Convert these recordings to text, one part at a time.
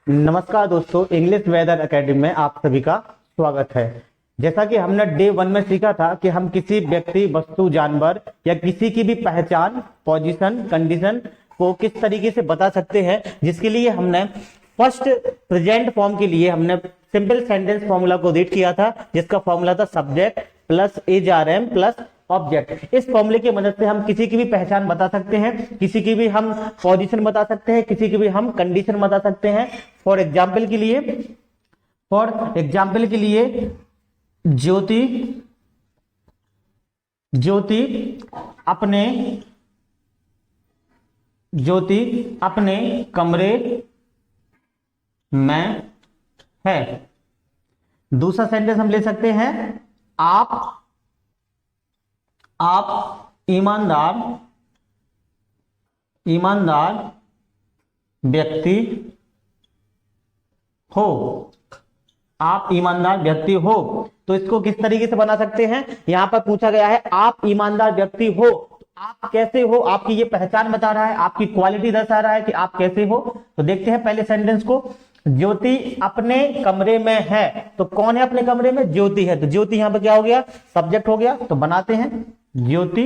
नमस्कार दोस्तों, English weather academy में आप सभी का स्वागत है। जैसा कि हमने डे 1 में सीखा था कि हम किसी व्यक्ति, वस्तु, जानवर या किसी की भी पहचान, पोजीशन, कंडीशन को किस तरीके से बता सकते हैं, जिसके लिए हमने फर्स्ट प्रेजेंट फॉर्म के लिए हमने सिंपल सेंटेंस फॉर्मूला को रीड किया था, जिसका फॉर्मूला था subject plus is are am plus object. इस फॉर्मूले की मदद से हम किसी की भी पहचान बता सकते हैं, किसी की भी हम पोजीशन बता सकते हैं, किसी की भी हम कंडीशन बता सकते हैं। फॉर एग्जाम्पल के लिए ज्योति अपने कमरे में है। दूसरा सेंटेंस हम ले सकते हैं, आप ईमानदार व्यक्ति हो। आप ईमानदार व्यक्ति हो, तो इसको किस तरीके से बना सकते हैं? यहां पर पूछा गया है आप ईमानदार व्यक्ति हो, तो आप कैसे हो, आपकी ये पहचान बता रहा है, आपकी क्वालिटी दर्शा रहा है कि आप कैसे हो। तो देखते हैं पहले सेंटेंस को। ज्योति अपने कमरे में है, तो कौन है अपने कमरे में? ज्योति है। तो ज्योति यहां पर क्या हो गया? सब्जेक्ट हो गया। तो बनाते हैं ज्योति।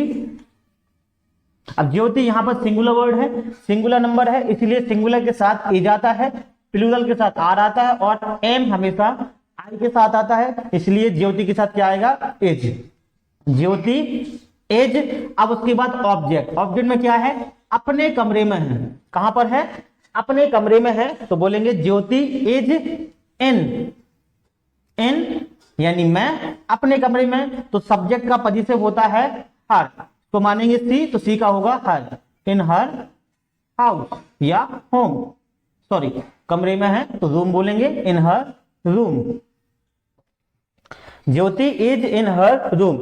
अब ज्योति यहां पर सिंगुलर वर्ड है, सिंगुलर नंबर है, इसलिए सिंगुलर के साथ इज आता है, प्लूरल के साथ आर आता है, और एम हमेशा आई के साथ आता है, इसलिए ज्योति के साथ क्या आएगा? इज। Jyoti is. अब उसके बाद ऑब्जेक्ट। ऑब्जेक्ट में क्या है? अपने कमरे में है। कहां पर है? अपने कमरे में है, तो बोलेंगे ज्योति इज इन यानी मैं अपने कमरे में। तो सब्जेक्ट का पॉजिटिव होता है हर, तो मानेंगे सी, तो सी का होगा हर। इन हर हाउस या होम, सॉरी कमरे में है तो रूम बोलेंगे, in her room. Jyoti is in her room.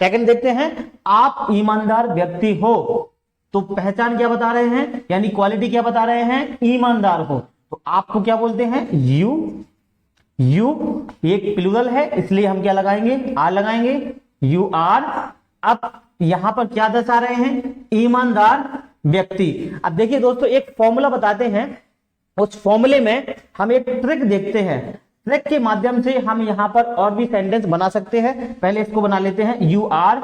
Second देखते हैं, आप ईमानदार व्यक्ति हो, तो पहचान क्या बता रहे हैं, यानी क्वालिटी क्या बता रहे हैं? ईमानदार हो। तो आपको क्या बोलते हैं? यू एक प्लूरल है, इसलिए हम क्या लगाएंगे? आर लगाएंगे, यू आर। अब यहां पर क्या दर्शा रहे हैं? ईमानदार व्यक्ति। अब देखिए दोस्तों, एक फॉर्मूला बताते हैं, उस फॉर्मूले में हम एक ट्रिक देखते हैं। ट्रिक के माध्यम से हम यहां पर और भी सेंटेंस बना सकते हैं। पहले इसको बना लेते हैं, यू आर।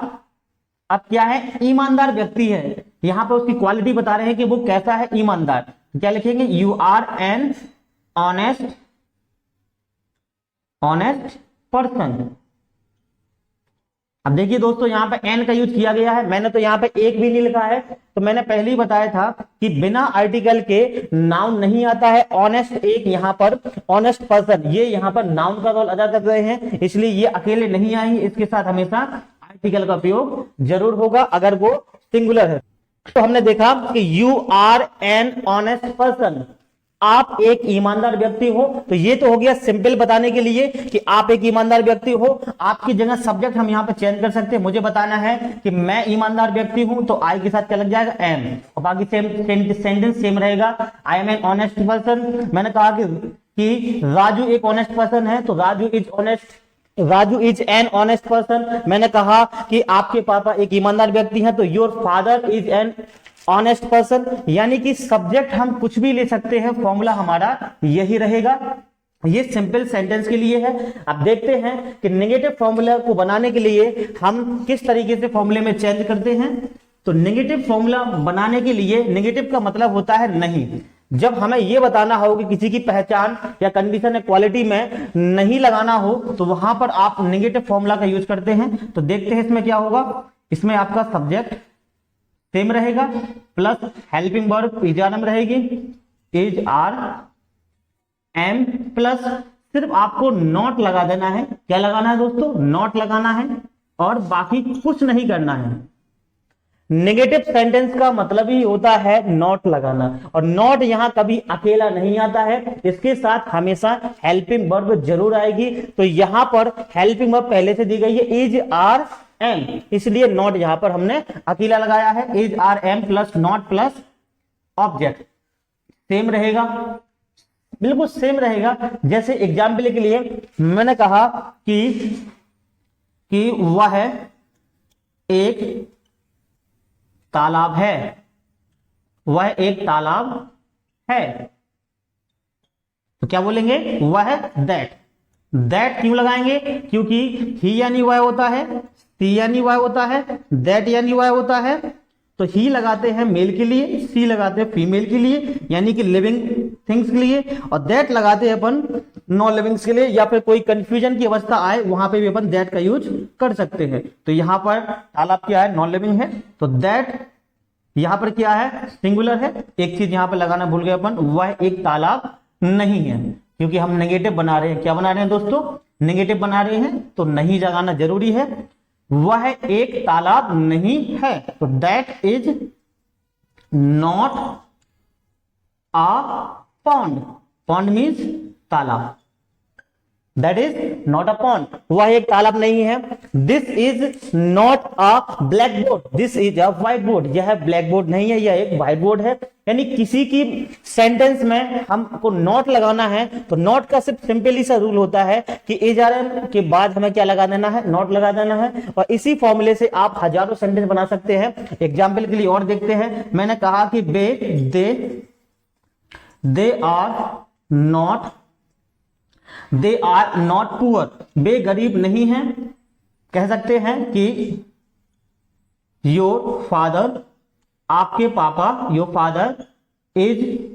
अब क्या है? ईमानदार व्यक्ति है, यहां पर उसकी क्वालिटी बता रहे हैं कि वो कैसा है, ईमानदार। क्या लिखेंगे? You are an honest person. अब देखिए दोस्तों, यहां पे एन का यूज किया गया है, मैंने तो यहां पे एक भी नहीं लिखा है। तो मैंने पहले ही बताया था कि बिना आर्टिकल के नाउन नहीं आता है। ऑनेस्ट एक यहां पर ऑनेस्ट पर्सन, ये यहां पर नाउन का रोल अदा कर रहे हैं, इसलिए ये अकेले नहीं आएंगे, इसके साथ हमेशा आर्टिकल का उपयोग जरूर होगा अगर वो सिंगुलर है। तो हमने देखा कि you are an honest person, आप एक ईमानदार व्यक्ति हो। तो ये तो हो गया सिंपल बताने के लिए कि आप एक ईमानदार व्यक्ति हो। आपकी जगह सब्जेक्ट हम यहां पे चेंज कर सकते हैं। मुझे बताना है कि मैं ईमानदार व्यक्ति हूं, तो आई के साथ क्या लग जाएगा? एम। और बाकी सेंटेंस सेम रहेगा, I am N honest person. मैंने कहा कि राजू एक ऑनेस्ट पर्सन है, तो Raju is an honest person. मैंने कहा कि आपके पापा एक ईमानदार व्यक्ति हैं, तो your father is an honest person. यानी कि सब्जेक्ट हम कुछ भी ले सकते हैं, फॉर्मूला हमारा यही रहेगा। ये सिंपल सेंटेंस के लिए है। अब देखते हैं कि नेगेटिव फॉर्मूला को बनाने के लिए हम किस तरीके से फॉर्मूले में चेंज करते हैं। तो नेगेटिव फॉर्मूला बनाने के लिए, नेगेटिव का मतलब होता है नहीं। जब हमें यह बताना हो कि किसी की पहचान या कंडीशन या क्वालिटी में नहीं लगाना हो, तो वहां पर आप नेगेटिव फॉर्मूला का यूज करते हैं। तो देखते हैं इसमें क्या होगा। इसमें आपका सब्जेक्ट सेम रहेगा, plus helping verb is are am रहेगी, इज आर एम, प्लस सिर्फ आपको नॉट लगा देना है। क्या लगाना है दोस्तों? नॉट लगाना है, और बाकी कुछ नहीं करना है। नेगेटिव सेंटेंस का मतलब ही होता है नॉट लगाना, और नॉट यहां कभी अकेला नहीं आता है, इसके साथ हमेशा हेल्पिंग वर्ब जरूर आएगी। तो यहां पर हेल्पिंग वर्ब पहले से दी गई है, इज आर एम, इसलिए नॉट यहां पर हमने अकेला लगाया है। Is are am plus not plus object same रहेगा, बिल्कुल सेम रहेगा। जैसे एग्जाम्पल के लिए मैंने कहा कि वह एक तालाब है, वह एक तालाब है। तो क्या बोलेंगे, वह दैट। दैट क्यों लगाएंगे, क्योंकि ही यानी वह होता है, सी यानी वह होता है, दैट यानी वह होता है। तो ही लगाते हैं मेल के लिए, सी लगाते हैं फीमेल के लिए यानी कि लिविंग थिंग्स के लिए, और दैट लगाते हैं अपन नॉन लिविंग्स के लिए, या फिर कोई कंफ्यूजन की अवस्था आए वहां पे भी अपन दैट का यूज कर सकते हैं। तो यहां पर तालाब क्या है, नॉन लिविंग है, तो दैट यहां पर क्या है, सिंगुलर है। एक चीज यहां पर लगाना भूल गए अपन, वह एक तालाब नहीं है, क्योंकि हम नेगेटिव बना रहे हैं। क्या बना रहे हैं दोस्तों, नेगेटिव बना रहे हैं, तो नहीं लगाना जरूरी है। वह एक तालाब नहीं है, तो that is not a pond. Pond means तालाब, that is not a pond, वह एक तालाब नहीं है। This is not a blackboard, this is a whiteboard, यह ब्लैक बोर्ड नहीं है, यह एक व्हाइट बोर्ड है। यानी किसी की सेंटेंस में हमको नॉट लगाना है, तो नॉट का सिर्फ सिंपली सा रूल होता है कि एजआरएम के बाद हमें क्या लगा देना है, नॉट लगा देना है। और इसी फॉर्मूले से आप हजारों सेंटेंस बना सकते हैं। एग्जाम्पल के लिए और देखते हैं, मैंने कहा कि दे आर नॉट पुअर, बे गरीब नहीं है। कह सकते हैं कि योर फादर, आपके पापा, your father is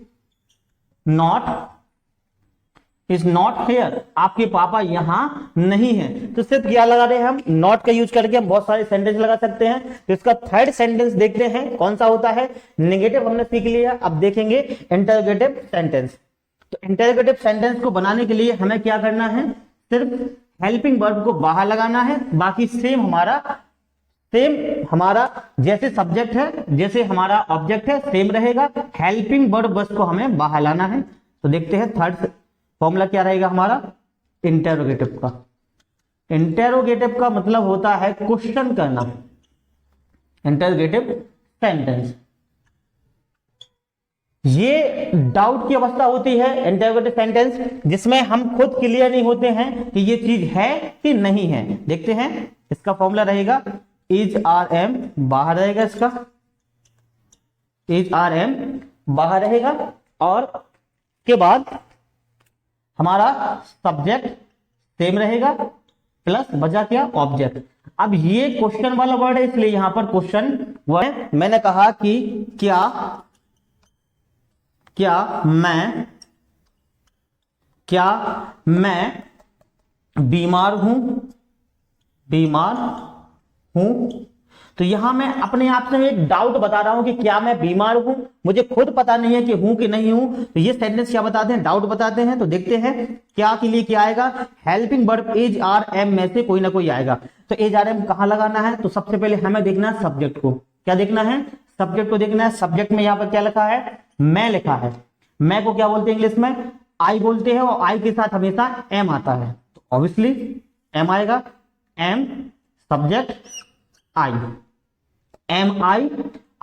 not here, आपके पापा यहां नहीं है। तो सिर्फ क्या लगा रहे हैं हम, नॉट का यूज करके हम बहुत सारे सेंटेंस लगा सकते हैं। तो इसका थर्ड सेंटेंस देखते हैं कौन सा होता है। नेगेटिव हमने सीख लिया, अब देखेंगे इंटरोगेटिव सेंटेंस। तो इंटरोगेटिव सेंटेंस को बनाने के लिए हमें क्या करना है, सिर्फ हेल्पिंग वर्ब को बाहर लगाना है, बाकी सेम हमारा जैसे सब्जेक्ट है, जैसे हमारा ऑब्जेक्ट है, सेम रहेगा। हेल्पिंग वर्ब बस को हमें बाहर लाना है। तो देखते हैं थर्ड फॉर्मूला क्या रहेगा हमारा इंटरोगेटिव का। इंटरोगेटिव का मतलब होता है क्वेश्चन करना। इंटरोगेटिव सेंटेंस, ये डाउट की अवस्था होती है इंटरोगेटिव सेंटेंस, जिसमें हम खुद क्लियर नहीं होते हैं कि ये चीज है कि नहीं है। देखते हैं, इसका फॉर्मूला रहेगा इज आर एम, बाहर रहेगा, इसका इज आर एम बाहर रहेगा, और के बाद हमारा सब्जेक्ट सेम रहेगा, प्लस बचा क्या, ऑब्जेक्ट। अब ये क्वेश्चन वाला वर्ड है, इसलिए यहां पर क्वेश्चन वर्ड। मैंने कहा कि क्या मैं बीमार हूं। तो यहां मैं अपने आप से एक डाउट बता रहा हूं कि क्या मैं बीमार हूं, मुझे खुद पता नहीं है कि हूं कि नहीं हूं। तो ये सेंटेंस क्या बताते हैं, डाउट बताते हैं। तो देखते हैं क्या के लिए क्या आएगा, helping verb is are am में से कोई ना कोई आएगा। तो इज आर एम कहां लगाना है, तो सबसे पहले हमें देखना है सब्जेक्ट को। क्या देखना है, सब्जेक्ट को देखना है। सब्जेक्ट में यहां पर क्या लिखा है, मैं लिखा है। मैं को क्या बोलते हैं इंग्लिश में, आई बोलते हैं, और आई के साथ हमेशा एम आता है, तो ऑब्वियसली एम आएगा। एम सब्जेक्ट आई, एम आई।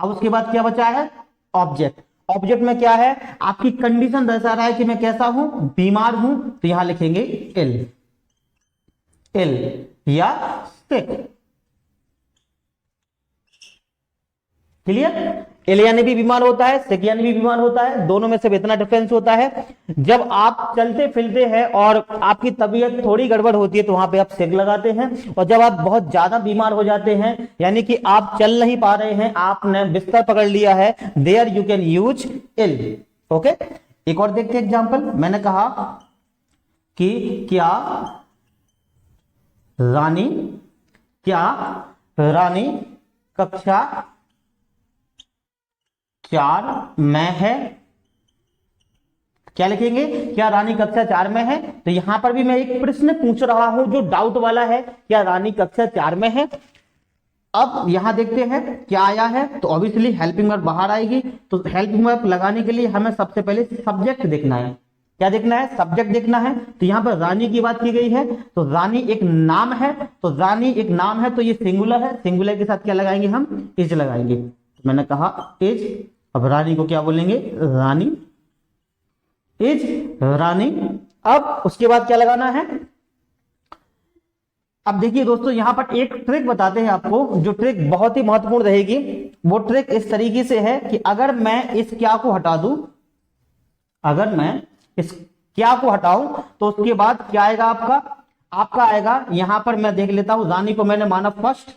अब उसके बाद क्या बचा है, ऑब्जेक्ट। ऑब्जेक्ट में क्या है, आपकी कंडीशन दर्शा रहा है कि मैं कैसा हूं, बीमार हूं, तो यहां लिखेंगे इल या सिक। क्लियर, इल यानी भी बीमार होता है, सिक यानी भी बीमार होता है, दोनों में से इतना डिफरेंस होता है। जब आप चलते फिरते हैं और आपकी तबीयत थोड़ी गड़बड़ होती है तो वहां पे आप सिक लगाते हैं, और जब आप बहुत ज्यादा बीमार हो जाते हैं, यानी कि आप चल नहीं पा रहे हैं, आपने बिस्तर पकड़ लिया है, there you can use ill. Okay, एक और देखते हैं एग्जांपल। मैंने कहा कि क्या रानी कक्षा 4 में है। क्या लिखेंगे, क्या रानी कक्षा 4 में है। तो यहां पर भी मैं एक प्रश्न पूछ रहा हूं जो डाउट वाला है, क्या रानी कक्षा 4 में है। अब यहां देखते हैं क्या आया है, तो ऑब्वियसली हेल्पिंग वर्ब बाहर आएगी। तो हेल्पिंग वर्ब लगाने के लिए हमें सबसे पहले सब्जेक्ट देखना है। क्या देखना है, सब्जेक्ट देखना है। तो यहां पर रानी की बात की गई है, तो रानी एक नाम है, तो रानी एक नाम है, तो ये सिंगुलर है। सिंगुलर के साथ क्या लगाएंगे हम, इज लगाएंगे। तो मैंने कहा इज, अब रानी को क्या बोलेंगे, रानी, इज रानी। अब उसके बाद क्या लगाना है, अब देखिए दोस्तों, यहां पर एक ट्रिक बताते हैं आपको, जो ट्रिक बहुत ही महत्वपूर्ण रहेगी। वो ट्रिक इस तरीके से है कि अगर मैं इस क्या को हटा दूं, अगर मैं इस क्या को हटाऊं तो उसके बाद क्या आएगा आपका आएगा यहां पर, मैं देख लेता हूं, रानी को मैंने माना फर्स्ट,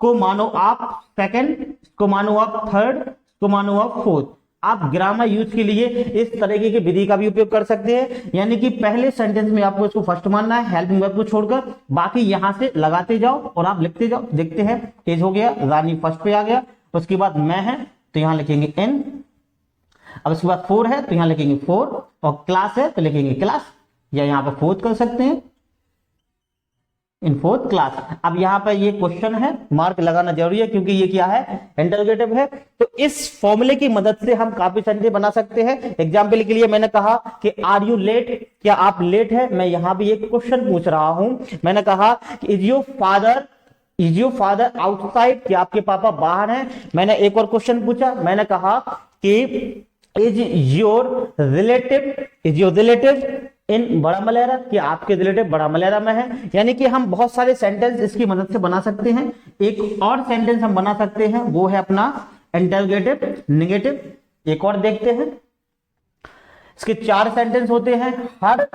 को मानो आप सेकंड, को मानो आप थर्ड, को मानो आप फोर्थ। आप ग्रामर यूज के लिए इस तरीके की विधि का भी उपयोग कर सकते हैं, यानी कि पहले सेंटेंस में आपको इसको फर्स्ट मानना है हेल्पिंग वर्ब को छोड़कर, बाकी यहां से लगाते जाओ और आप लिखते जाओ। देखते हैं, तेज हो गया, रानी फर्स्ट पे आ गया, उसके बाद मैं है तो यहां लिखेंगे एन, अब उसके बाद फोर है तो यहां लिखेंगे फोर, और क्लास है तो लिखेंगे क्लास, या यहां पर फोर्थ कर सकते हैं, इन फोर्थ क्लास। अब यहां पर ये क्वेश्चन है, मार्क लगाना जरूरी है क्योंकि ये क्या है, इंटरोगेटिव है। तो इस फॉर्मूले की मदद से हम काफी सेंटेंस बना सकते हैं। एग्जाम्पल के लिए मैंने कहा कि आर यू लेट, क्या आप लेट है, मैं यहां भी एक क्वेश्चन पूछ रहा हूं। मैंने कहा कि इज योर फादर आउटसाइड, क्या आपके पापा बाहर हैं। मैंने एक और क्वेश्चन पूछा, मैंने कहा कि इज योर रिलेटिव इन बड़ा मलेरा, कि आपके रिलेटिव बड़ा मलेरा में है। यानी कि हम बहुत सारे सेंटेंस इसकी मदद से बना सकते हैं। एक और सेंटेंस हम बना सकते हैं, वो है अपना इंटरोगेटिव नेगेटिव। एक और देखते हैं, इसके 4 सेंटेंस होते हैं। हर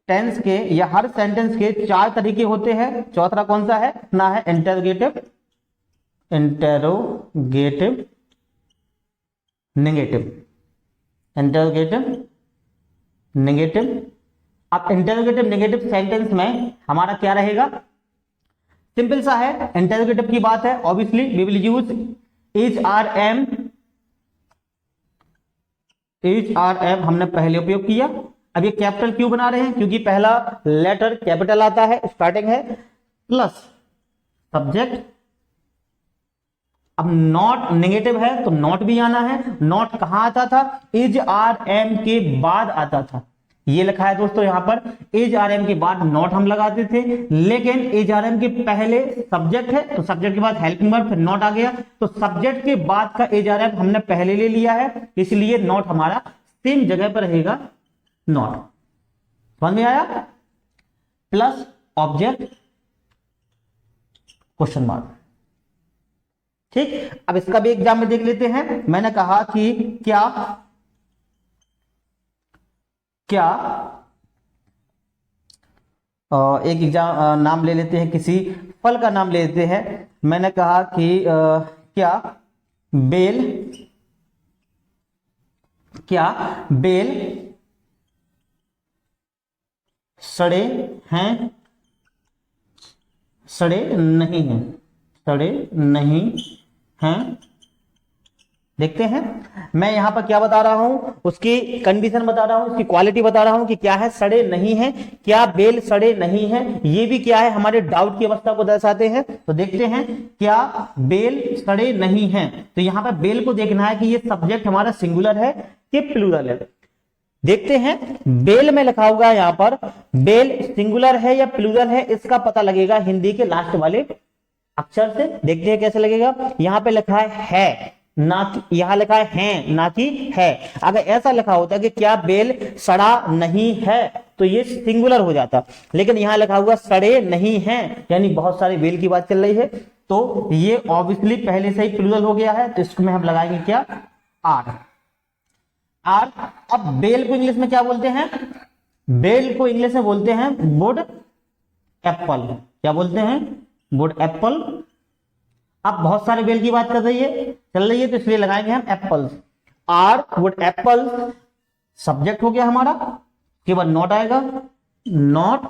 टेंस के या हर सेंटेंस के 4 तरीके होते हैं। चौथा कौन सा है ना, है इंटरोगेटिव नेगेटिव, इंटरोगेटिव नेगेटिव। अब इंटरोगेटिव नेगेटिव सेंटेंस में हमारा क्या रहेगा, सिंपल सा है, इंटरोगेटिव की बात है, obviously we will use is are am हमने पहले उपयोग किया। अब ये कैपिटल क्यों बना रहे हैं, क्योंकि पहला लेटर कैपिटल आता है, स्टार्टिंग है, प्लस सब्जेक्ट। अब नॉट नेगेटिव है तो नॉट भी आना है। नॉट कहां आता था, इज आर एम के बाद आता था। ये लिखा है दोस्तों यहां पर, इज आर एम के बाद नॉट हम लगाते थे, लेकिन इज आर एम के पहले सब्जेक्ट है तो सब्जेक्ट के बाद हेल्पिंग वर्ब, फिर नॉट आ गया, तो सब्जेक्ट के बाद का इज आर एम हमने पहले ले लिया है, इसलिए नॉट हमारा सेम जगह पर रहेगा, नॉट। समझ में आया, प्लस ऑब्जेक्ट क्वेश्चन मार्क। ठीक, अब इसका भी एग्जाम में देख लेते हैं। मैंने कहा कि क्या एक एग्जाम नाम ले लेते हैं, किसी फल का नाम ले लेते हैं। मैंने कहा कि क्या बेल सड़े हैं, सड़े नहीं हैं। देखते हैं, मैं यहां पर क्या बता रहा हूं, उसकी कंडीशन बता रहा हूं, उसकी क्वालिटी बता रहा हूं कि क्या है, सड़े नहीं है। क्या बेल सड़े नहीं है, ये भी क्या है, हमारे डाउट की अवस्था को दर्शाते हैं। तो देखते हैं, क्या बेल सड़े नहीं है, तो यहां पर बेल को देखना है कि ये सब्जेक्ट हमारा सिंगुलर है कि प्लूरल है। देखते हैं, बेल में लिखा होगा यहां पर, बेल सिंगुलर है या प्लूरल है, इसका पता लगेगा हिंदी के लास्ट वाले अक्षर से। देखते हैं कैसे लगेगा। यहां पे लिखा है ना कि, यहां लिखा है हैं ना कि है। अगर ऐसा लिखा होता कि क्या बेल सड़ा नहीं है तो ये सिंगुलर हो जाता, लेकिन यहां लिखा हुआ सड़े नहीं है, यानी बहुत सारे बेल की बात चल रही है, तो ये ऑब्वियसली पहले से ही प्लूरल हो गया है, तो इसमें हम लगाएंगे क्या, आर। अब बेल को इंग्लिश में क्या बोलते हैं, बेल को इंग्लिश में बोलते हैं वुड एप्पल। क्या बोलते हैं, वुड एप्पल। अब बहुत सारे बेल की बात चल रही है तो इसलिए लगाएंगे हम apples. Are would apples subject हो गया हमारा, केवल नॉट आएगा, नॉट।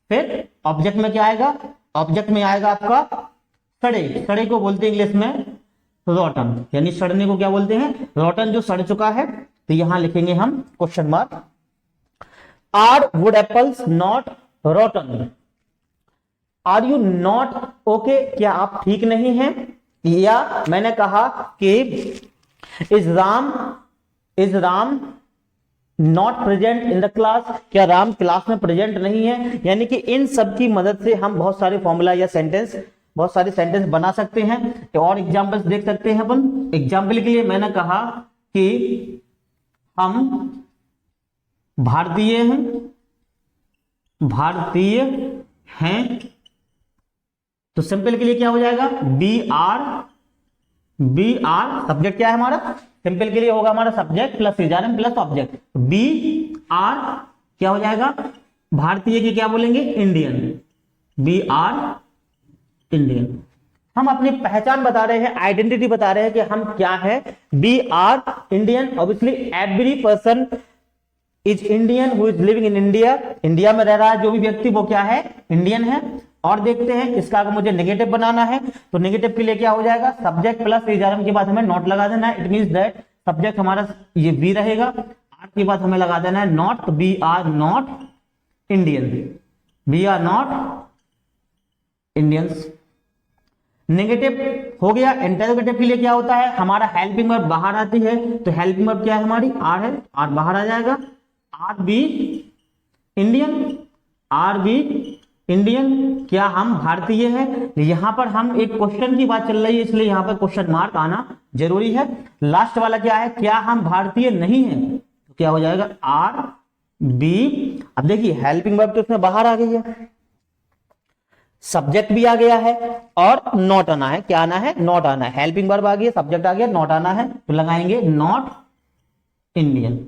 फिर ऑब्जेक्ट में क्या आएगा, ऑब्जेक्ट में आएगा आपका सड़े। सड़े को बोलते हैं इंग्लिश में रोटन, यानी सड़ने को क्या बोलते हैं, रोटन, जो सड़ चुका है। तो यहां लिखेंगे हम question mark, are would apples not rotten. Are you not okay, क्या आप ठीक नहीं हैं। या मैंने कहा कि is Ram not present in the class, क्या राम क्लास में प्रेजेंट नहीं है। यानी कि इन सब की मदद से हम बहुत सारे फॉर्मूला या बहुत सारे सेंटेंस बना सकते हैं। और एग्जाम्पल्स देख सकते हैं अपन। एग्जाम्पल के लिए मैंने कहा कि हम भारतीय हैं, तो सिंपल के लिए क्या हो जाएगा, B R B R subject क्या है हमारा, सिंपल के लिए होगा हमारा सब्जेक्ट प्लस सीजारम प्लस ऑब्जेक्ट। बी आर क्या हो जाएगा, भारतीय की क्या बोलेंगे, इंडियन। We are Indian. हम अपनी पहचान बता रहे हैं, आइडेंटिटी बता रहे हैं कि हम क्या है। We are Indian, obviously every person is Indian who is living in India. India में रह रहा है जो भी व्यक्ति वो क्या है, इंडियन है। और देखते हैं इसका अगर मुझे नेगेटिव बनाना है तो नेगेटिव के लिए क्या हो जाएगा, सब्जेक्ट प्लस सीजारम के बाद हमें नॉट लगा देना है। इट मींस दैट सब्जेक्ट हमारा ये बी रहेगा, आर के बाद हमें लगा देना है नॉट, तो we are not Indian, we are not Indians. Negative हो गया। इंटरोगेटिव के लिए क्या होता है, हमारा हेल्पिंग वर्ब बाहर आती है, तो हेल्पिंग वर्ब क्या है हमारी, आर है, आर बाहर आ जाएगा। Are we Indian, are we Indian, क्या हम भारतीय हैं। यहां पर हम एक क्वेश्चन की बात चल रही है, इसलिए यहां पर क्वेश्चन मार्क आना जरूरी है। लास्ट वाला क्या है, क्या हम भारतीय नहीं हैं, तो क्या हो जाएगा आर बी। अब देखिए हेल्पिंग वर्ब तो उसमें बाहर आ गई है, सब्जेक्ट भी आ गया है और नॉट आना है। क्या आना है, नॉट आना है। हेल्पिंग वर्ब आ गया, सब्जेक्ट आ गया, नॉट आना है, तो लगाएंगे नॉट इंडियन।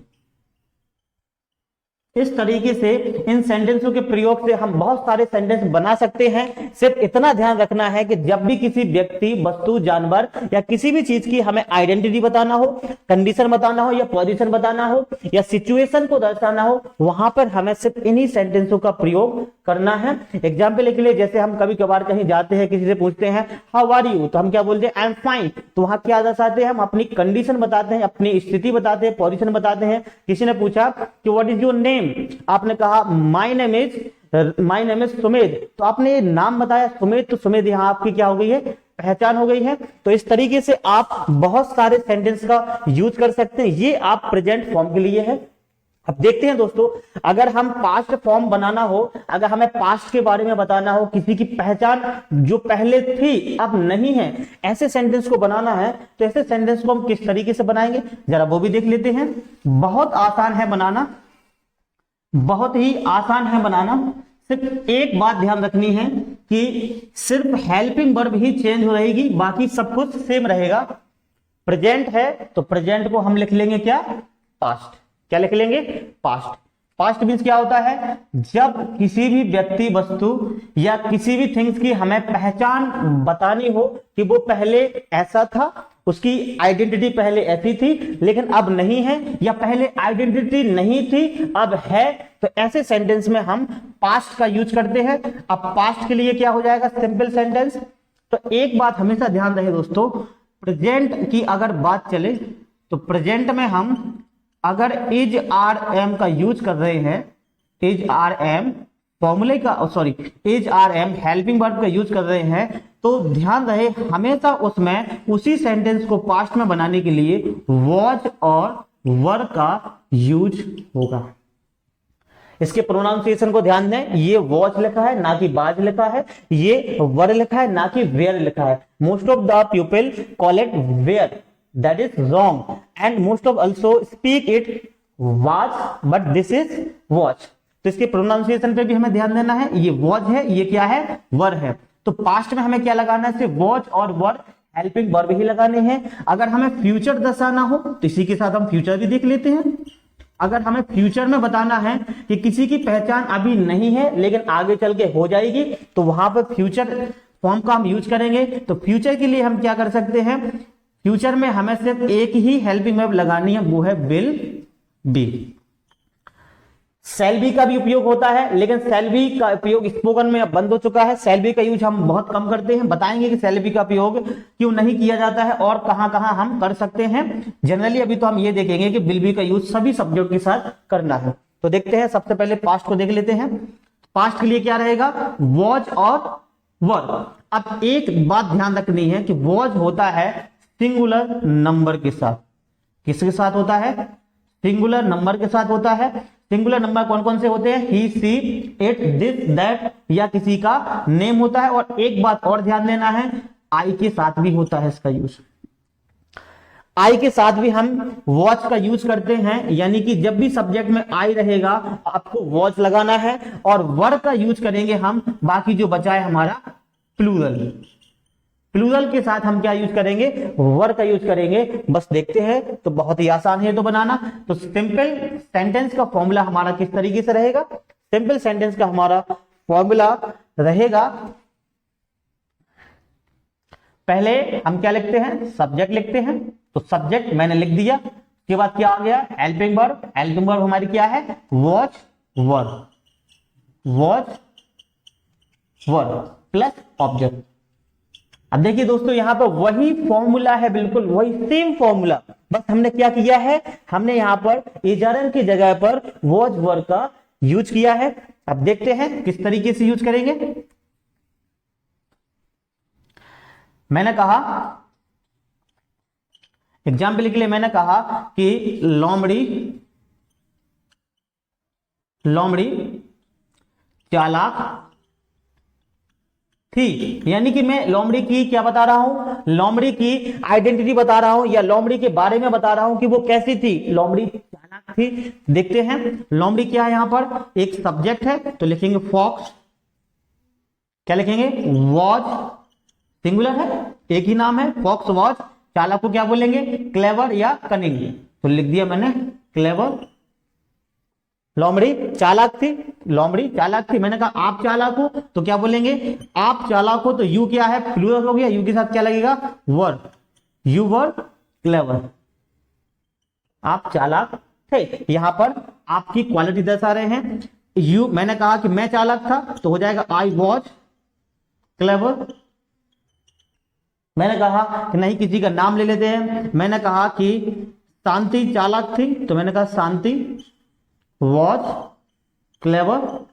इस तरीके से इन सेंटेंसों के प्रयोग से हम बहुत सारे सेंटेंस बना सकते हैं। सिर्फ इतना ध्यान रखना है कि जब भी किसी व्यक्ति, वस्तु, जानवर या किसी भी चीज की हमें आइडेंटिटी बताना हो, कंडीशन बताना हो या पोजीशन बताना हो या सिचुएशन को दर्शाना हो, वहां पर हमें सिर्फ इन्हीं सेंटेंसों का प्रयोग करना है। एग्जाम्पल के लिए जैसे हम कभी कभार कहीं जाते हैं, किसी से पूछते हैं हाउ आर यू, तो हम क्या बोलते हैं, आई एम फाइन। तो वहां क्या दर्शाते हैं, हम अपनी कंडीशन बताते हैं, अपनी स्थिति बताते हैं, पोजीशन बताते हैं। किसी ने पूछा कि व्हाट इज योर नेम, आपने कहा माय नेम इज सुमेध, तो आपने नाम बताया सुमेध, तो सुमेध यहां आपकी क्या हो गई है, पहचान हो गई है। तो इस तरीके से आप बहुत सारे सेंटेंस का यूज कर सकते हैं। ये आप प्रेजेंट फॉर्म के लिए है। अब देखते हैं दोस्तों, अगर हम पास्ट फॉर्म बनाना हो, अगर हमें पास्ट के बारे में बताना हो, किसी की पहचान जो पहले थी अब नहीं है, ऐसे सेंटेंस को बनाना है, तो ऐसे सेंटेंस को हम किस तरीके से बनाएंगे जरा वो भी देख लेते हैं। बहुत आसान है बनाना, बहुत ही आसान है बनाना। सिर्फ एक बात ध्यान रखनी है कि सिर्फ हेल्पिंग वर्ब ही चेंज हो रहेगी, बाकी सब कुछ सेम रहेगा। प्रेजेंट है तो प्रेजेंट को हम लिख लेंगे क्या, पास्ट। क्या लिख लेंगे, पास्ट। पास्ट मीन्स क्या होता है, जब किसी भी व्यक्ति, वस्तु या किसी भी थिंग्स की हमें पहचान बतानी हो कि वो पहले ऐसा था, उसकी आइडेंटिटी पहले ऐसी थी लेकिन अब नहीं है, या पहले आइडेंटिटी नहीं थी अब है, तो ऐसे सेंटेंस में हम पास्ट का यूज करते हैं। अब पास्ट के लिए क्या हो जाएगा, सिंपल सेंटेंस। तो एक बात हमेशा ध्यान रहे दोस्तों, प्रेजेंट की अगर बात चले तो प्रेजेंट में हम अगर इज आर एम का यूज कर रहे हैं, इज आर एम फॉर्मूले का, sorry is are am helping verb का यूज कर रहे हैं, तो ध्यान रहे हमेशा उसमें उसी सेंटेंस को पास्ट में बनाने के लिए वॉज और वर का यूज होगा। इसके प्रोनाउंसिएशन को ध्यान दें, ये वॉच लिखा है ना कि बाज लिखा है, ये वर लिखा है ना कि वेयर लिखा है। Most of the people call it wear, that is wrong, and most of also speak it was, but this is watch। तो इसके प्रोनाउंसिएशन पे भी हमें ध्यान देना है, ये वॉच है, ये क्या है, वर है। तो पास्ट में हमें क्या लगाना है, सिर्फ वॉच और वर हेल्पिंग वर्ब ही लगाने हैं। अगर हमें फ्यूचर दर्शाना हो तो इसी के साथ हम फ्यूचर भी देख लेते हैं। अगर हमें फ्यूचर में बताना है कि किसी की पहचान अभी नहीं है लेकिन आगे चल के हो जाएगी, तो वहां पर फ्यूचर फॉर्म का हम यूज करेंगे। तो फ्यूचर के लिए हम क्या कर सकते हैं, फ्यूचर में हमें सिर्फ एक ही हेल्पिंग वर्ब लगानी है, वो है विल बी। शैल बी का भी उपयोग होता है, लेकिन शैल बी का उपयोग स्पोकन में अब बंद हो चुका है। शैल बी का यूज हम बहुत कम करते हैं, बताएंगे कि शैल बी का उपयोग क्यों नहीं किया जाता है और कहां कहां हम कर सकते हैं। जनरली अभी तो हम ये देखेंगे कि विल बी का यूज सभी सब्जेक्ट के साथ करना है। तो देखते हैं, सबसे पहले पास्ट को देख लेते हैं। पास्ट के लिए क्या रहेगा, वॉज और वर। अब एक बात ध्यान रखनी है कि वॉज होता है सिंगुलर नंबर के साथ। किसके साथ होता है, सिंगुलर नंबर के साथ होता है। सिंगुलर नंबर कौन कौन से होते हैं, ही, सी, इट, दिस, दैट, या किसी का नेम होता है। और एक बात और ध्यान देना है, आई के साथ भी होता है इसका यूज। आई के साथ भी हम वॉच का यूज करते हैं, यानी कि जब भी सब्जेक्ट में आई रहेगा आपको वॉच लगाना है, और वर का यूज करेंगे हम, बाकी जो बचा है हमारा प्लूरल। प्लूरल के साथ हम क्या यूज करेंगे, वर का यूज करेंगे। बस देखते हैं, तो बहुत ही आसान है तो बनाना। तो सिंपल सेंटेंस का फॉर्मूला हमारा किस तरीके से रहेगा, सिंपल सेंटेंस का हमारा फॉर्मूला रहेगा, पहले हम क्या लिखते हैं, सब्जेक्ट लिखते हैं। तो सब्जेक्ट मैंने लिख दिया, उसके बाद क्या आ गया, हेल्पिंग वर्ब। हेल्पिंग वर्ब हमारी क्या है, वॉच वर, वॉच वर प्लस ऑब्जेक्ट। अब देखिए दोस्तों, यहां पर वही फॉर्मूला है, बिल्कुल वही सेम फॉर्मूला, बस हमने क्या किया है, हमने यहां पर इजरन की जगह पर वॉच वर का यूज किया है। अब देखते हैं किस तरीके से यूज करेंगे। मैंने कहा एग्जाम्पल के लिए, मैंने कहा कि लोमड़ी लोमड़ी चालाक थी, यानी कि मैं लोमड़ी की क्या बता रहा हूं, लोमड़ी की आइडेंटिटी बता रहा हूं, या लोमड़ी के बारे में बता रहा हूं कि वो कैसी थी, लोमड़ी चालाक थी। देखते हैं लोमड़ी क्या है, यहां पर एक सब्जेक्ट है, तो लिखेंगे फॉक्स, क्या लिखेंगे, वॉच, सिंगुलर है, एक ही नाम है, फॉक्स वॉच। चालाक को क्या बोलेंगे, क्लेवर या कनिंग, तो लिख दिया मैंने क्लेवर। लोमड़ी चालाक थी, लोमड़ी चालाक थी। मैंने कहा आप चालाक हो, तो क्या बोलेंगे, आप चालाक हो, तो यू क्या है, प्लूरल हो गया, यू के साथ क्या लगेगा, वर, यू वर क्लेवर, आप चालाक थे। यहां पर आपकी क्वालिटी दर्शा रहे हैं। यू, मैंने कहा कि मैं चालाक था, तो हो जाएगा आई वॉज क्लेवर। मैंने कहा कि नहीं, किसी का नाम ले लेते हैं, मैंने कहा कि शांति चालाक थी, तो मैंने कहा शांति वॉज क्लेवर।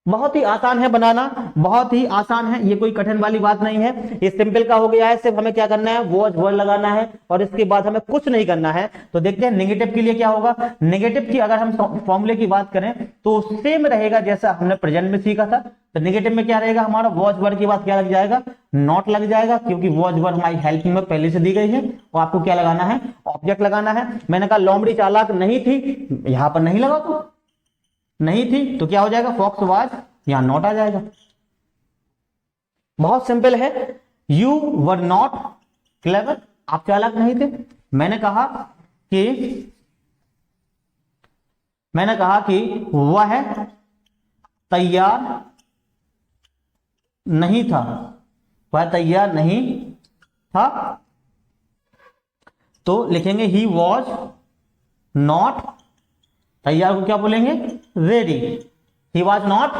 बहुत ही आसान है बनाना, बहुत ही आसान है, ये कोई कठिन वाली बात नहीं है, ये सिंपल का हो गया है। सिर्फ हमें क्या करना है, वॉज वर्ड लगाना है, और इसके बाद हमें कुछ नहीं करना है। तो देखते हैं नेगेटिव के लिए क्या होगा। नेगेटिव की अगर हम फॉर्मूले की बात करें तो सेम रहेगा जैसा हमने प्रेजेंट में सीखा था। तो नेगेटिव में क्या रहेगा, हमारा वॉज वर्ड के बाद क्या लग जाएगा, नॉट लग जाएगा, क्योंकि वॉज वर्ड हमारी हेल्पिंग में पहले से दी गई है, और आपको क्या लगाना है, ऑब्जेक्ट लगाना है। मैंने कहा लोमड़ी चालाक नहीं थी, यहां पर नहीं लगा, तो नहीं थी, तो क्या हो जाएगा, फॉक्स वाज, यहां नॉट आ जाएगा। बहुत सिंपल है। यू वर नॉट क्लेवर, आप चालाक नहीं थे। मैंने कहा कि वह तैयार नहीं था, वह तैयार नहीं था, तो लिखेंगे ही वॉज नॉट, तैयार को क्या बोलेंगे, ready, he was not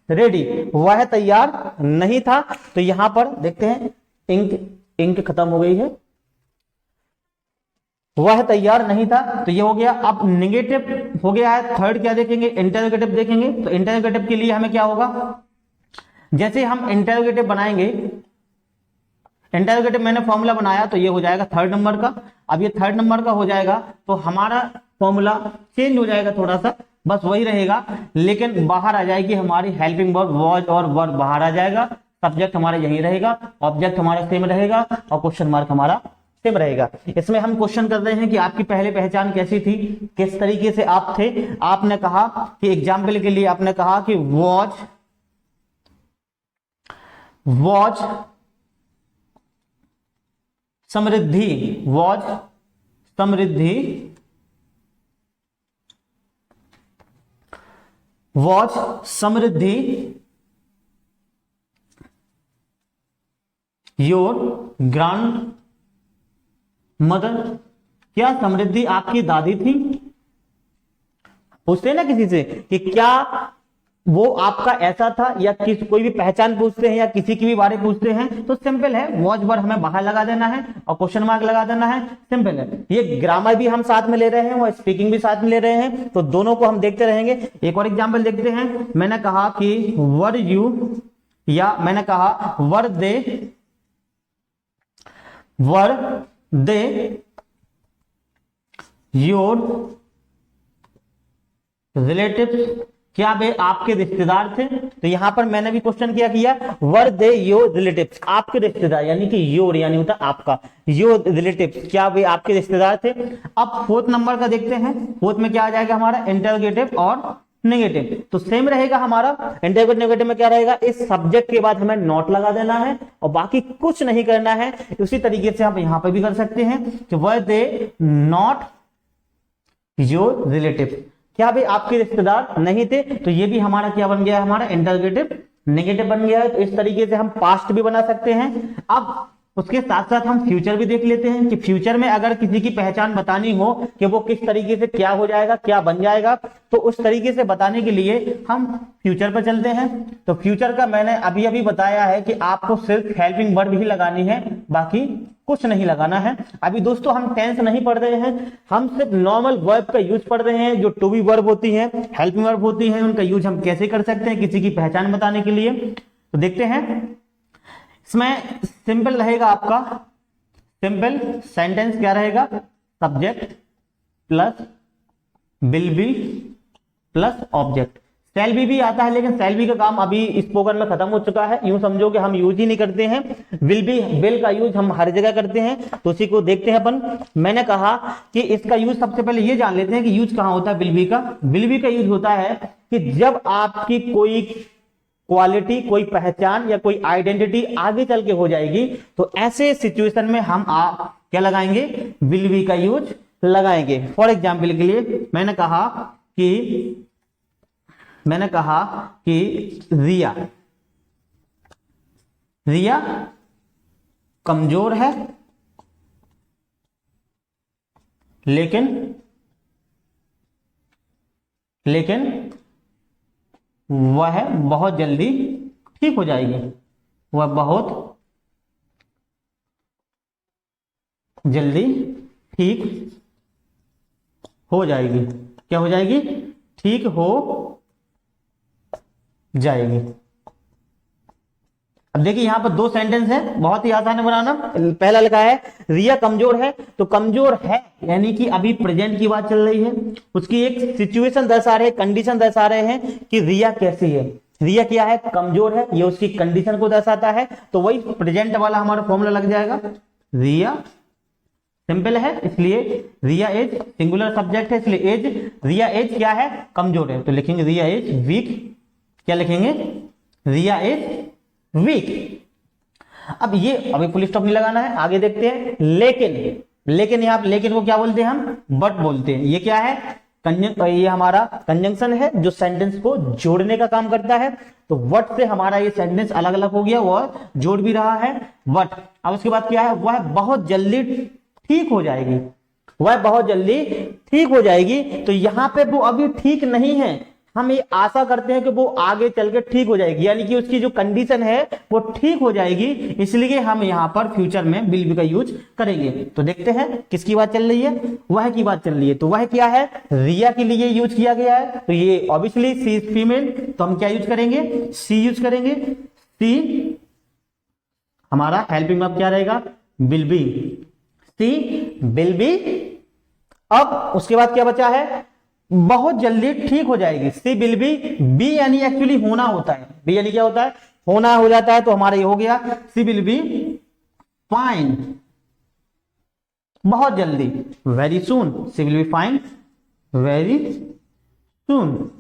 ready, वह तैयार नहीं था। तो यहां पर देखते हैं, इंक खत्म हो गई है, वह तैयार नहीं था, तो ये हो गया। अब नेगेटिव हो गया है, थर्ड क्या देखेंगे, इंटरोगेटिव देखेंगे। तो इंटरोगेटिव के लिए हमें क्या होगा, जैसे हम इंटरोगेटिव बनाएंगे, इंटरोगेटिव मैंने फॉर्मूला बनाया, तो ये हो जाएगा थर्ड नंबर का। अब ये थर्ड नंबर का हो जाएगा, तो हमारा फॉर्मूला चेंज हो जाएगा थोड़ा सा, बस वही रहेगा, लेकिन बाहर आ जाएगी हमारी हेल्पिंग वर्ब वॉज और वर्ब बाहर आ जाएगा। सब्जेक्ट हमारा यही रहेगा, ऑब्जेक्ट हमारा सेम रहेगा, और क्वेश्चन मार्क हमारा सेम रहेगा। इसमें हम क्वेश्चन कर रहे हैं कि आपकी पहले पहचान कैसी थी, किस तरीके से आप थे। आपने कहा कि एग्जाम्पल के लिए आपने कहा कि was Samriddhi, was Samriddhi, was Samriddhi your grand mother, क्या समृद्धि आपकी दादी थी। पूछते हैं ना किसी से कि क्या वो आपका ऐसा था, या कोई भी पहचान पूछते हैं या किसी की भी बारे पूछते हैं, तो सिंपल है, वॉच वर्ड हमें बाहर लगा देना है और क्वेश्चन मार्क लगा देना है, सिंपल है। ये ग्रामर भी हम साथ में ले रहे हैं और स्पीकिंग भी साथ में ले रहे हैं, तो दोनों को हम देखते रहेंगे। एक और एग्जाम्पल देखते हैं। मैंने कहा कि वर यू, या मैंने कहा वर दे योर रिलेटिव्स, क्या वे आपके रिश्तेदार थे। तो यहां पर मैंने भी क्वेश्चन किया वर दे योर रिलेटिव्स, आपके रिश्तेदार, यानी कि योर यानी होता आपका, योर रिलेटिव्स, क्या वे आपके रिश्तेदार थे। अब फोर्थ नंबर का देखते हैं, फोर्थ में क्या आ जाएगा हमारा, इंटरोगेटिव और नेगेटिव। तो सेम रहेगा हमारा इंटररोगेटिव नेगेटिव में क्या रहेगा, इस सब्जेक्ट के बाद हमें नॉट लगा देना है और बाकी कुछ नहीं करना है। उसी तरीके से आप यहां पर भी कर सकते हैं कि वर दे नॉट योर रिलेटिव, क्या भाई आपके रिश्तेदार नहीं थे, तो ये भी हमारा क्या बन गया, हमारा इंटररोगेटिव नेगेटिव बन गया है। तो इस तरीके से हम पास्ट भी बना सकते हैं। अब उसके साथ साथ हम फ्यूचर भी देख लेते हैं कि फ्यूचर में अगर किसी की पहचान बतानी हो कि वो किस तरीके से क्या हो जाएगा, क्या बन जाएगा, तो उस तरीके से बताने के लिए हम फ्यूचर पर चलते हैं। तो फ्यूचर का मैंने अभी अभी बताया है कि आपको सिर्फ हेल्पिंग वर्ब ही लगानी है, बाकी कुछ नहीं लगाना है। अभी दोस्तों हम टेंस नहीं पढ़ रहे हैं, हम सिर्फ नॉर्मल वर्ब का यूज पढ़ रहे हैं। जो टू बी वर्ब होती है, हेल्पिंग वर्ब होती है, उनका यूज हम कैसे कर सकते हैं किसी की पहचान बताने के लिए। तो देखते हैं, इसमें सिंपल रहेगा आपका, सिंपल सेंटेंस क्या रहेगा, subject plus will be plus object. Shall be भी आता है, लेकिन शैल बी का काम अभी स्पोकन में खत्म हो चुका है, यूं समझो कि हम यूज ही नहीं करते हैं। विल बी, विल का यूज हम हर जगह करते हैं, तो उसी को देखते हैं अपन। मैंने कहा कि इसका यूज सबसे पहले ये जान लेते हैं कि यूज कहां होता है विल बी का। विल बी का यूज होता है कि जब आपकी कोई क्वालिटी, कोई पहचान या कोई आइडेंटिटी आगे चल के हो जाएगी, तो ऐसे सिचुएशन में हम क्या लगाएंगे, विल बी का यूज लगाएंगे। फॉर एग्जाम्पल के लिए मैंने कहा कि रिया कमजोर है लेकिन वह बहुत जल्दी ठीक हो जाएगी, वह बहुत जल्दी ठीक हो जाएगी। क्या हो जाएगी, ठीक हो जाएगी। अब देखिए यहां पर दो सेंटेंस है, बहुत ही आसान है बनाना। पहला लिखा है रिया कमजोर है, तो कमजोर है यानी कि अभी प्रेजेंट की बात चल रही है, उसकी एक सिचुएशन दर्शा रहे, कंडीशन दर्शा रहे हैं कि रिया कैसी है, रिया क्या है, कमजोर है, ये उसकी कंडीशन को दर्शाता है। तो वही प्रेजेंट वाला हमारा फॉर्मूला लग जाएगा, रिया सिंपल है इसलिए रिया एज सिंगुलर सब्जेक्ट है, इसलिए एज, रिया एज क्या है, कमजोर है, तो लिखेंगे रिया एज वीक। क्या लिखेंगे, रिया एज वीक। अब ये अभी फुल स्टॉप नहीं लगाना है, आगे देखते हैं। लेकिन यहाँ लेकिन को क्या बोलते हैं हम, बट बोलते हैं। ये क्या है, ये हमारा कंजंक्शन है जो सेंटेंस को जोड़ने का काम करता है। तो वट से हमारा ये सेंटेंस अलग अलग हो गया, वह जोड़ भी रहा है वट। अब उसके बाद क्या है, वह बहुत जल्दी ठीक हो जाएगी, वह बहुत जल्दी ठीक हो जाएगी। तो यहां पे वो अभी ठीक नहीं है, हम ये आशा करते हैं कि वो आगे चल के ठीक हो जाएगी, यानी कि उसकी जो कंडीशन है वो ठीक हो जाएगी, इसलिए हम यहाँ पर फ्यूचर में विल बी का यूज करेंगे। तो देखते हैं किसकी बात चल रही है, वह की बात चल रही है। तो वह क्या है, रिया के लिए यूज किया गया है, तो ये ऑब्वियसली सी इज फीमेल, तो हम क्या यूज करेंगे, सी यूज करेंगे। सी हमारा हेल्पिंग वर्ब क्या रहेगा, will be, she will be. अब उसके बाद क्या बचा है, बहुत जल्दी ठीक हो जाएगी, सी विल बी। बी यानी एक्चुअली होना होता है, बी यानी क्या होता है, होना हो जाता है, तो हमारा ये हो गया सी विल बी फाइन, बहुत जल्दी, very soon, she will be fine very soon,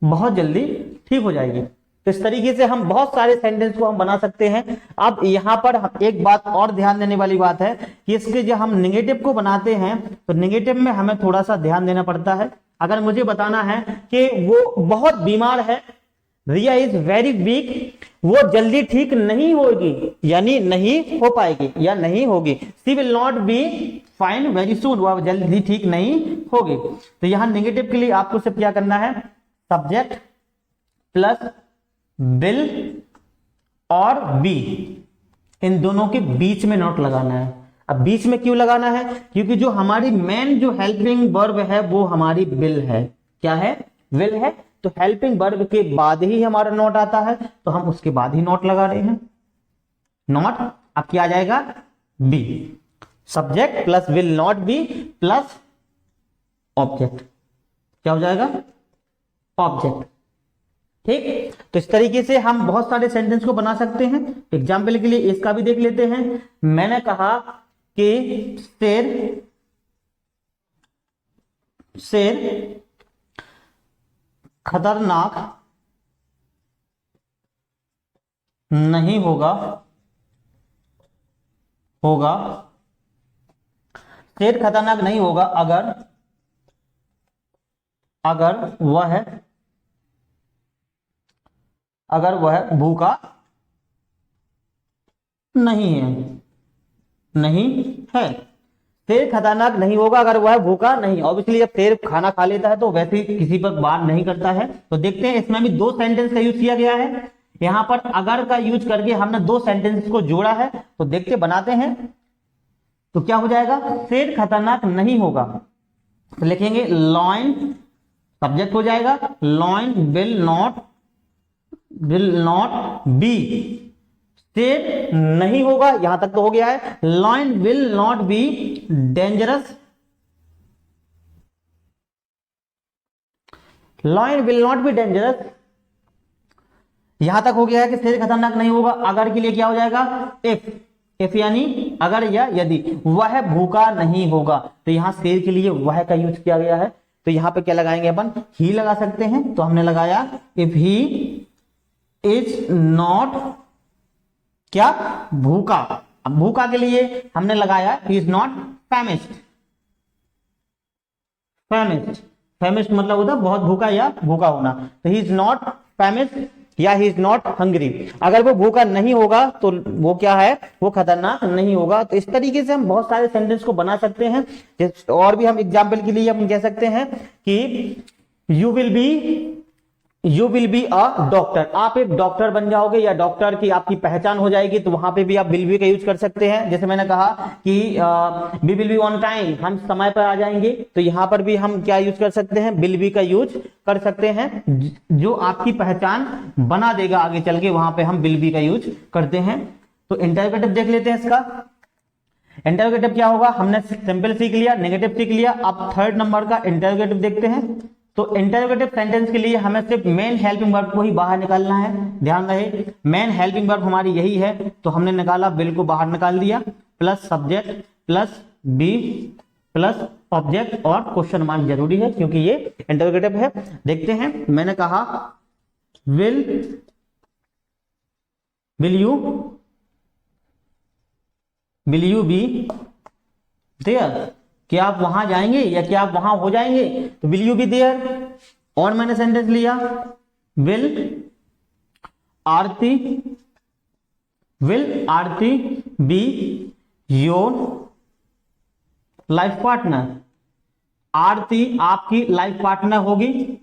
बहुत जल्दी ठीक हो जाएगी। तो इस तरीके से हम बहुत सारे सेंटेंस को हम बना सकते हैं। अब यहां पर एक बात और ध्यान देने वाली बात है कि इसके जब हम नेगेटिव को बनाते हैं तो नेगेटिव में हमें थोड़ा सा ध्यान देना पड़ता है। अगर मुझे बताना है कि वो बहुत बीमार है, रिया इज वेरी वीक, वो जल्दी ठीक नहीं होगी यानी नहीं हो पाएगी या नहीं होगी, she will not be fine very soon, वो जल्दी ठीक नहीं होगी। तो यहां नेगेटिव के लिए आपको सिर्फ क्या करना है, सब्जेक्ट प्लस विल और बी, इन दोनों के बीच में नॉट लगाना है। अब बीच में क्यों लगाना है, क्योंकि जो हमारी मेन जो हेल्पिंग वर्ब है वो हमारी विल है। क्या है, विल है, तो हेल्पिंग वर्ब के बाद ही हमारा नॉट आता है, तो हम उसके बाद ही नॉट लगा रहे हैं, नॉट। अब क्या आ जाएगा, be, subject plus will not be plus object, क्या हो जाएगा, ऑब्जेक्ट। ठीक, तो इस तरीके से हम बहुत सारे सेंटेंस को बना सकते हैं। एग्जाम्पल के लिए इसका भी देख लेते हैं। मैंने कहा कि शेर खतरनाक नहीं होगा शेर खतरनाक नहीं होगा अगर वह भूखा नहीं है। शेर खतरनाक नहीं होगा अगर वह भूखा नहीं। ऑब्वियसली जब शेर खाना खा लेता है तो वैसे ही किसी पर वार नहीं करता है। तो देखते हैं इसमें भी दो सेंटेंस का यूज किया गया है। यहां पर अगर का यूज करके हमने दो सेंटेंस को जोड़ा है। तो देखते बनाते हैं तो क्या हो जाएगा, शेर खतरनाक नहीं होगा। तो लिखेंगे लॉयन, सब्जेक्ट हो जाएगा लॉयन विल नॉट बी, शेर नहीं होगा, यहां तक तो हो गया है। Lion will not be dangerous, lion will not be dangerous, यहां तक हो गया है कि शेर खतरनाक नहीं होगा। अगर के लिए क्या हो जाएगा इफ यानी अगर या यदि, वह भूखा नहीं होगा। तो यहां शेर के लिए वह का यूज किया गया है। तो यहां पे क्या लगाएंगे अपन, ही लगा सकते हैं। तो हमने लगाया इफ ही इज नॉट क्या भूखा। अब भूखा के लिए हमने लगाया ही इज नॉट फैमिस्ट, मतलब होता बहुत भूखा या भूखा होना। तो ही इज नॉट फैमिस्ट या ही इज नॉट हंग्री। अगर वो भूखा नहीं होगा तो वो क्या है, वो खतरनाक नहीं होगा। तो इस तरीके से हम बहुत सारे सेंटेंस को बना सकते हैं। और भी हम एग्जाम्पल के लिए हम कह सकते हैं कि you will be a doctor, आप एक डॉक्टर बन जाओगे या डॉक्टर की आपकी पहचान हो जाएगी। तो वहां पे भी आप विल बी का यूज कर सकते हैं। जैसे मैंने कहा कि we will be on time, हम समय पर आ जाएंगे। तो यहां पर भी हम क्या यूज कर सकते हैं, विल बी का यूज कर सकते हैं, जो आपकी पहचान बना देगा आगे चल के। वहां पे हम विल बी का यूज करते हैं। तो इंटरोगेटिव देख लेते हैं इसका। इंटरोगेटिव क्या होगा, हमने सिंपल सीख लिया, नेगेटिव सीख लिया। अब थर्ड नंबर का इंटरोगेटिव देखते हैं। तो इंटरोगेटिव सेंटेंस के लिए हमें सिर्फ मेन हेल्पिंग वर्ब को ही बाहर निकालना है। ध्यान रहे मेन हेल्पिंग वर्ब हमारी यही है। तो हमने निकाला, विल को बाहर निकाल दिया, plus subject plus be plus object और क्वेश्चन मार्क जरूरी है क्योंकि ये इंटरोगेटिव है। देखते हैं, मैंने कहा विल यू बी देयर, क्या आप वहां जाएंगे या क्या आप वहां हो जाएंगे। तो विल यू बी देयर। और मैंने सेंटेंस लिया will Aarti be your life partner, Aarti आपकी लाइफ पार्टनर होगी।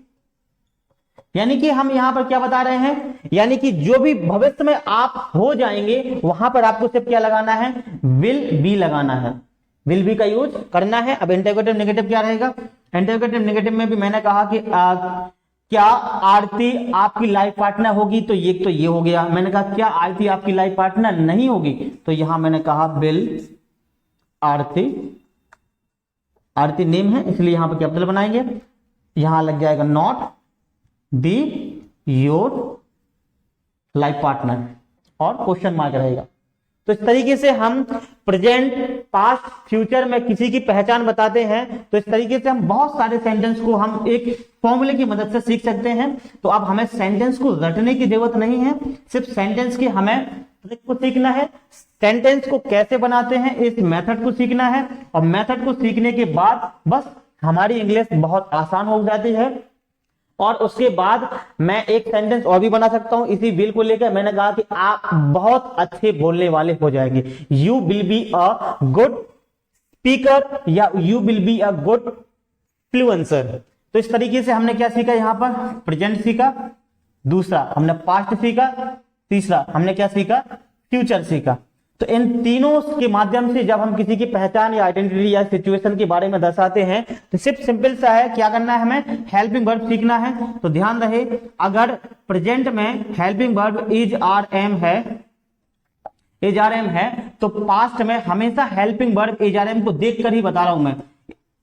यानी कि हम यहां पर क्या बता रहे हैं, यानी कि जो भी भविष्य में आप हो जाएंगे वहां पर आपको सिर्फ क्या लगाना है, विल बी लगाना है, विल बी का यूज करना है। अब इंटरोगेटिव नेगेटिव क्या रहेगा, इंटरोगेटिव नेगेटिव में भी मैंने कहा कि क्या आरती आपकी लाइफ पार्टनर होगी। तो ये हो गया। मैंने कहा क्या आरती आपकी लाइफ पार्टनर नहीं होगी। तो यहां मैंने कहा विल आरती नेम है इसलिए यहां पर कैपिटल बनाएंगे। यहां लग जाएगा not be your life partner और क्वेश्चन मार्क रहेगा। तो इस तरीके से हम प्रेजेंट, पास्ट, फ्यूचर में किसी की पहचान बताते हैं। तो इस तरीके से हम बहुत सारे सेंटेंस को हम एक फॉर्मूले की मदद से सीख सकते हैं। तो अब हमें सेंटेंस को रटने की जरूरत नहीं है, सिर्फ सेंटेंस की हमें ट्रिक को सीखना है। सेंटेंस को कैसे बनाते हैं इस मेथड को सीखना है। और मेथड को सीखने के बाद बस हमारी इंग्लिश बहुत आसान हो जाती है। और उसके बाद मैं एक सेंटेंस और भी बना सकता हूं इसी विल को लेकर। मैंने कहा कि आप बहुत अच्छे बोलने वाले हो जाएंगे। You will be a good speaker या you will be a good fluencer. तो इस तरीके से हमने क्या सीखा, यहां पर प्रेजेंट सीखा, दूसरा हमने पास्ट सीखा, तीसरा हमने क्या सीखा, फ्यूचर सीखा। तो इन तीनों के माध्यम से जब हम किसी की पहचान या आइडेंटिटी या सिचुएशन के बारे में दर्शाते हैं तो सिर्फ सिंपल सा है, क्या करना है, हमें हेल्पिंग वर्ब सीखना है। तो ध्यान रहे, अगर प्रेजेंट में helping verb is are am है तो पास्ट में हमेशा helping verb is are am को देखकर ही बता रहा हूं मैं,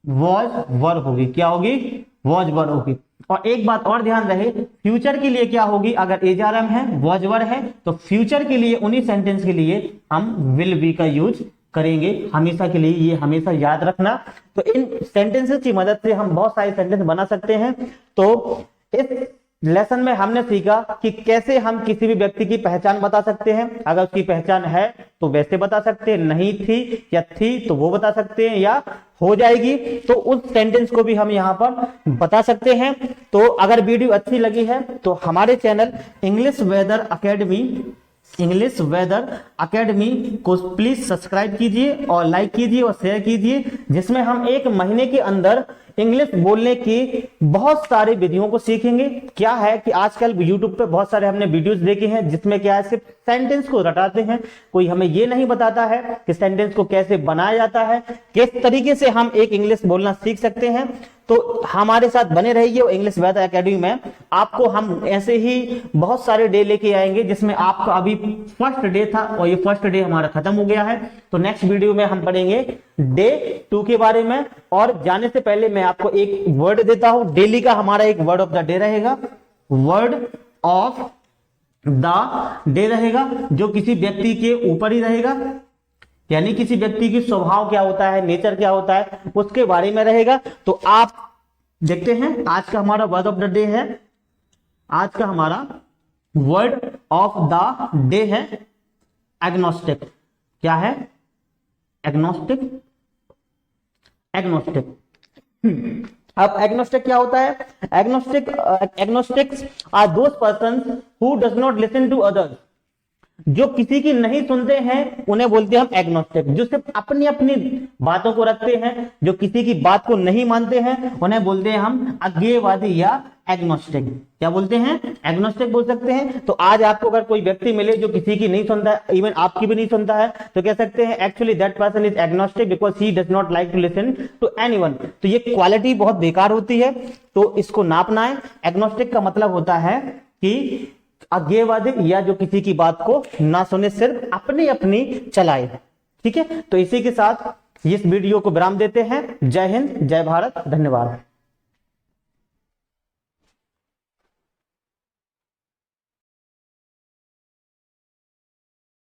वॉज वर्ब होगी। क्या होगी, वॉज वर्ब होगी। और एक बात और ध्यान रहे, फ्यूचर के लिए क्या होगी, अगर एजआरएम है, वॉज वर्ब है, तो फ्यूचर के लिए उन्हीं सेंटेंस के लिए हम विल बी का यूज करेंगे हमेशा के लिए। ये हमेशा याद रखना। तो इन सेंटेंसेस की मदद से हम बहुत सारे सेंटेंस बना सकते हैं। तो इस लेसन में हमने सीखा कि कैसे हम किसी भी व्यक्ति की पहचान बता सकते हैं। अगर उसकी पहचान है तो वैसे बता सकते हैं, नहीं थी या थी तो वो बता सकते हैं, या हो जाएगी तो उस सेंटेंस को भी हम यहाँ पर बता सकते हैं। तो अगर वीडियो अच्छी लगी है तो हमारे चैनल इंग्लिश वेदर अकेडमी को प्लीज सब्सक्राइब कीजिए और लाइक कीजिए और शेयर कीजिए, जिसमें हम एक महीने के अंदर इंग्लिश बोलने की बहुत सारी विधियों को सीखेंगे। क्या है कि आजकल यूट्यूब पे बहुत सारे हमने वीडियोस देखे हैं जिसमें क्या है सिर्फ सेंटेंस को रटाते हैं, कोई हमें ये नहीं बताता है कि सेंटेंस को कैसे बनाया जाता है, किस तरीके से हम एक इंग्लिश बोलना सीख सकते हैं। तो हमारे साथ बने रहिए और इंग्लिश वेदर एकेडमी में आपको हम ऐसे ही बहुत सारे डे लेके आएंगे, जिसमें आपका अभी फर्स्ट डे था और ये फर्स्ट डे हमारा खत्म हो गया है। तो नेक्स्ट वीडियो में हम पढ़ेंगे डे 2 के बारे में। और जाने से पहले मैं आपको एक वर्ड देता हूं, डेली का हमारा एक वर्ड ऑफ द डे रहेगा, वर्ड ऑफ द डे रहेगा, जो किसी व्यक्ति के ऊपर ही रहेगा, यानी किसी व्यक्ति की स्वभाव क्या होता है, नेचर क्या होता है, उसके बारे में रहेगा। तो आप देखते हैं आज का हमारा वर्ड ऑफ द डे है, आज का हमारा वर्ड ऑफ द डे है एग्नोस्टिक। क्या है? एग्नोस्टिक। एग्नोस्टिक। अब एग्नोस्टिक क्या होता है? Agnostics are those persons who does not listen to others. जो किसी की नहीं सुनते हैं उन्हें बोलते हैं हम एग्नोस्टिक। जो सिर्फ अपनी अपनी बातों को रखते हैं, जो किसी की बात को नहीं मानते हैं, उन्हें बोलते हैं हम अज्ञेयवादी या एग्नोस्टिक। क्या बोलते हैं? एग्नोस्टिक बोल सकते हैं। तो आज आपको अगर कोई व्यक्ति मिले जो किसी की नहीं सुनता है, इवन आपकी भी नहीं सुनता है, तो कह सकते हैं actually that person is agnostic because he does not like to listen to anyone. तो ये क्वालिटी बहुत बेकार होती है, तो इसको नापना है। एग्नोस्टिक का मतलब होता है कि अज्ञेयवादी, या जो किसी की बात को ना सुने, सिर्फ अपनी अपनी चलाए। ठीक है, तो इसी के साथ इस वीडियो को विराम देते हैं। जय हिंद, जय भारत, धन्यवाद।